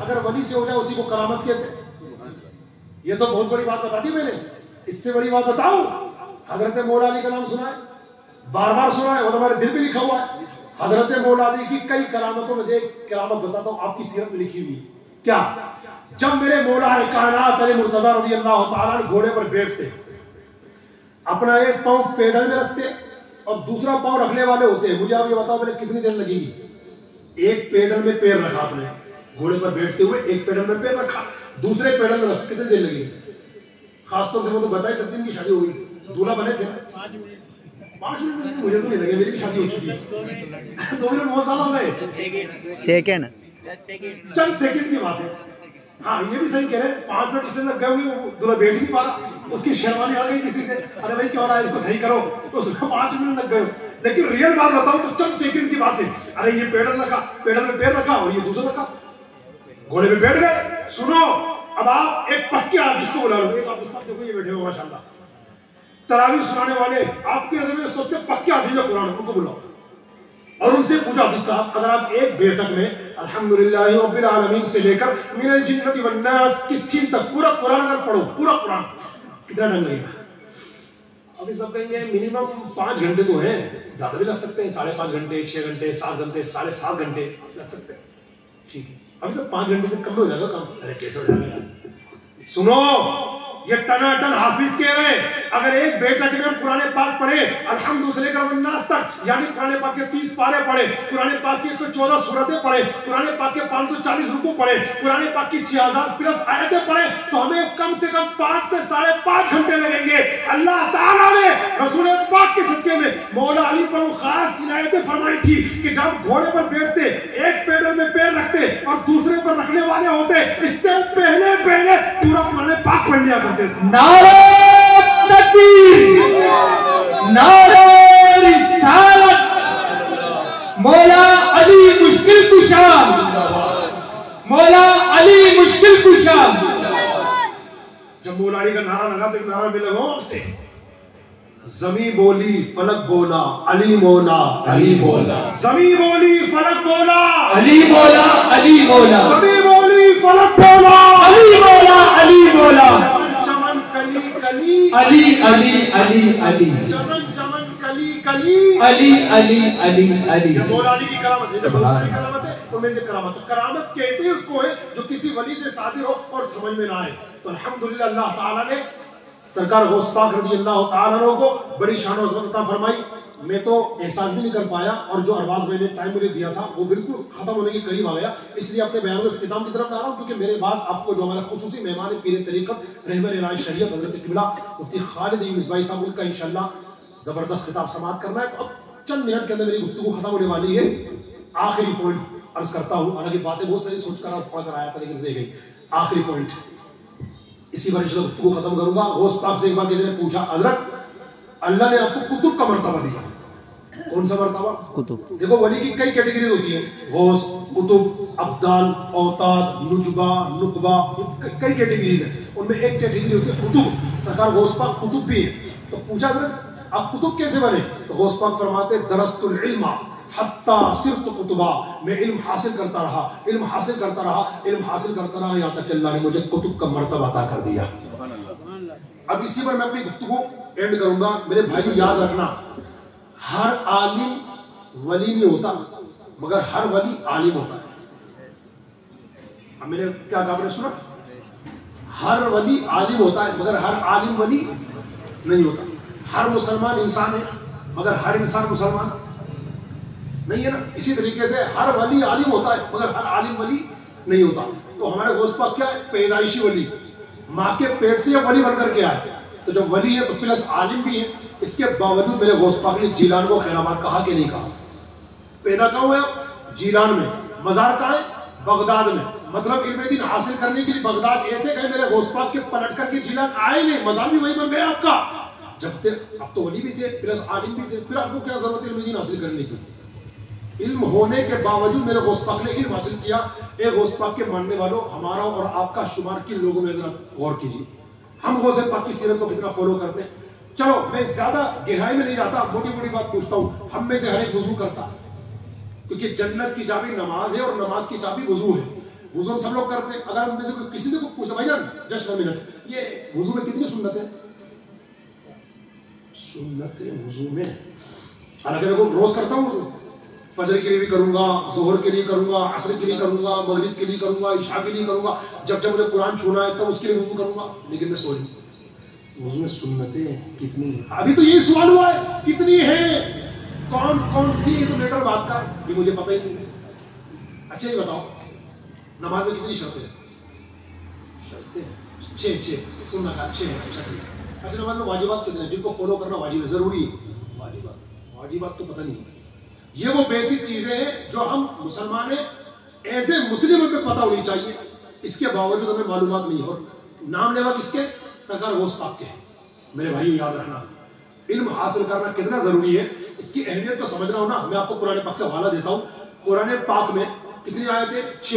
अगर वली से हो जाए उसी को करामत कहते हैं। ये तो बहुत बड़ी बात बता दी मैंने। इससे बड़ी बात बताऊं, हजरत मौला अली का नाम सुना है, बार बार सुना है, वो तो हमारे दिल पे लिखा हुआ है। हजरत मौला अली की कई करामतों में से एक करामत बताता हूं, आपकी सीरत में लिखी हुई। क्या? जब मेरे मौला कायनात अली मुर्तजा रज़ी अल्लाह तआला अन्हु घोड़े पर बैठते, अपना एक पांव पेडल में रखते और दूसरा पांव रखने वाले होते हैं। मुझे आप ये बताओ पहले कितनी देर लगेगी? एक पेडल में पैर रखा आपने, घोड़े पर बैठते हुए एक पेडल में पैर रखा, दूसरे पेडल में रखा, कितनी देर लगेगी? खासतौर से वो तो बताई सकते हैं कि शादी हो गई, दूल्हा बने थे 5 मिनट। मुझे तो नहीं लगे, मेरी भी शादी हो चुकी है। 2 मिनट बहुत ज्यादा हो गए, सेकंड, चंद सेकंड की बात है। हाँ ये भी सही कह रहे हैं, 5 मिनट इससे लग गए होंगे, वो दूल्हा बैठ ही नहीं पा रहा, उसकी शेरवानी अड़ गई किसी से, अरे भाई क्या हो रहा है, इसको सही करो, तो उसको 5 मिनट लग गए। लेकिन रियल बात बताऊं तो चंद सेकंड की बात है। अरे ये पेडल रखा, पेडल में पैर रखा और ये दूसरा रखा, घोड़े पे बैठ गए। सुनो, अब आप एक पक्के हाफिज को बुला लो, एक हाफिज साहब देखो ये बैठे हो माशाल्लाह, तरावी सुनाने वाले, आपकी नजर में सबसे पक्के हाफिज कुरान, उनको बुलाओ और उनसे पूछा, हाफिज साहब अगर आप एक बैठक में अल्हम्दुलिल्लाहि रब्बिल आलमीन से लेकर मिनल जिन्नति वन नास की सीन तक पूरा कुरान अगर पढ़ो, पूरा कुरान, कितना टाइम लगेगा? अभी सब कहेंगे मिनिमम 5 घंटे तो हैं, ज्यादा भी लग सकते हैं, 5.5 घंटे, 6 घंटे, 7 घंटे, 7.5 घंटे लग सकते हैं। ठीक है, अभी सब 5 घंटे से कम हो जाएगा काम। अरे कैसे हो जाएगा? सुनो, ये टनाटन हाफिज कह रहे हैं, अगर एक बैठक में हम कुरान पाक पढ़े अल्हम्दुलिल्लाह से लेकर वन्नास तक, यानी कुरान पाक के 30 पारे पढ़े, कुरान पाक की 114 सूरतें पढ़े, कुरान पाक के 540 रुकू पढ़े, कुरान पाक की 6000 प्लस आयतें पढ़े, तो हमें कम से कम 5 से 5.5 घंटे लगेंगे। अल्लाह ताला ने रसूल पाक के सदके में मौला अली पर वो खास इनायतें फरमाई थी कि जब घोड़े पर बैठते, एक पेडल में पैर रखते और दूसरे पर रखने वाले होते, इससे पहले पूरा कुरान पाक पढ़ लिया करते थे। नारे तकबीर, नारे रिसालत, मौला अली मुश्किल कुशा, मौला अली मुश्किल कुशा। जब मौला अली का नारा लगा तो एक नारा भी लगाओ आपसे, ज़मी बोली फलक बोला अली मौला, अली मौला, ज़मी बोली फलक बोला अली मौला, अली मौला, ज़मी बोली फलक बोला अली मौला, अली मौला, चमन कली कली अली अली अली अली, चमन चमन कली कली अली अली अली अली। मौला अली की करामत है, दूसरी करामत है तो मेरी करामत, तो करामत कहते हैं उसको है जो किसी वली से सादिर हो और समझ में ना आए। तो अल्हम्दुलिल्लाह अल्लाह ताला ने सरकार गौस पाक रज़ी अल्लाह ताला अन्हु को बड़ी शान और इज़्ज़त अता फरमाई। मैं तो एहसास भी नहीं कर पाया और जो अरबाज मैंने टाइम मुझे दिया था वो बिल्कुल खत्म होने के करीब आ गया, इसलिए अपने बयान को इख्तिताम की तरफ ला रहा हूँ, क्योंकि मेरे बाद आपको जो हमारा खुसूसी मेहमान पीर तरीक़त रहबर राय शरीयत हज़रत क़िबला मुफ्ती खालिद मिसबाही साहब उनका इंशाअल्लाह ज़बरदस्त खिताब समाअत करना है। तो अब चंद मिनट के अंदर मेरी गुफ्तगू खत्म होने वाली है। आखिरी पॉइंट अर्ज करता हूँ, हालांकि बातें बहुत सारी सोच कर पढ़ कर आया था लेकिन रह गई। आखिरी पॉइंट, इसी पर इंशाअल्लाह गुफ्तगू खत्म करूंगा। गौस पाक से एक बार किसी ने पूछा, हज़रत अल्लाह ने आपको कुतुब का मर्तबा दिया, कौन सा मर्तबा? कुतुब। देखो वली की कई कैटेगरीज होती है, गौस, कुतुब, अब्दाल, औताद, नुजबा, नुकबा, कई कैटेगरीज है, उनमें एक कैटेगरी होती है कुतुब। सरकार गौस पाक कुतुब भी है। तो पूछा हज़रत आप कुतुब कैसे बने? तो गौस पाक फरमाते दरस्तुल इल्मा हत्ता सिर्फ कुतुबा, मैं इल्म हासिल करता रहा, इल्म हासिल करता रहा, इल्म हासिल करता रहा, यहाँ तक कि अल्लाह ने मुझे कुतुब का मर्तबा अता कर दिया। अब इसी पर मैं अपनी गुफ्तगू एंड करूंगा। मेरे भाई याद रखना, हर आलिम वली नहीं होता मगर हर वली आलिम होता है। अब मैंने क्या कहा, आपने सुना? हर वली आलिम होता है मगर हर आलिम वली नहीं होता। हर मुसलमान इंसान है मगर हर इंसान मुसलमान नहीं है ना। इसी तरीके से हर वली आलिम होता है मगर हर आलिम वली नहीं होता। तो हमारे गौस पाक क्या है? पैदाइशी वली, माँ के पेट से वली बनकर के आए। तो जब वली है तो प्लस आलिम भी है। इसके बावजूद मेरे गौस पाक ने जीलान को खैराबाद कहा कि नहीं कहा? पैदा कहाँ हुए? जीलान में। मजार कहाँ है? बगदाद में। मतलब इल्म दीन हासिल करने के लिए बगदाद ऐसे गए मेरे गौस पाक के, पलट करके जीलान आए नहीं, मजार भी वही बन गया आपका। जब तक अब तो वली भी थे प्लस आलिम भी थे, फिर आपको क्या जरूरत है इल्म दीन हासिल करने की? इल्म होने के बावजूद मेरे गौस पाक ने इल्म हासिल किया। एक गौस पाक के मानने वालों, हमारा और आपका शुमार किन लोगों में जरा गौर कीजिए। हम गौस पाक की सीरत को कितना फॉलो करते हैं। चलो मैं ज्यादा गहराई में नहीं जाता, मोटी मोटी बात पूछता हूँ। हम में से हर एक वजू करता, क्योंकि जन्नत की चाबी नमाज है और नमाज की चाबी वजू है। वुजू हम सब लोग करते हैं। अगर हम में से किसी से पूछे भाईजान जस्ट 1 मिनट, ये वुजू में कितनी सुन्नत है? सुन्नत वुजू में हालांकि देखो रोज करता हूँ वुजू, फजर के लिए भी करूंगा, जोहर के लिए करूंगा, असर के लिए करूंगा, मगरिब के लिए करूंगा, इशा के लिए करूंगा, जब जब मुझे कुरान छूना है तब उसके लिए वुजू करूंगा। लेकिन मैं सोच वुजू में सुन्नतें कितनी है? अभी तो यही सवाल हुआ है कितनी है, कौन कौन सी? तो लेटर बात का ये मुझे पता ही नहीं। अच्छा ये बताओ नमाज में कितनी शर्तें हैं? शर्तें 6 सुनना का 6 है। अच्छा ठीक है। अच्छा नमाज में वाजिबात कितने हैं जिनको फॉलो करना वाजिब है, जरूरी है? वाजिबात तो पता नहीं है। ये वो बेसिक चीजें हैं जो हम मुसलमान हैं, एज ए मुस्लिम पे पता होनी चाहिए। इसके बावजूद हमें मालूमात नहीं। और नाम लेवा किसके? सरकार गौस पाक के। मेरे भाई याद रखना, इल्म हासिल करना कितना जरूरी है, इसकी अहमियत को समझना हो ना। मैं आपको कुरान पाक से हवाला देता हूँ। कुरान पाक में कितनी आयतें? 6।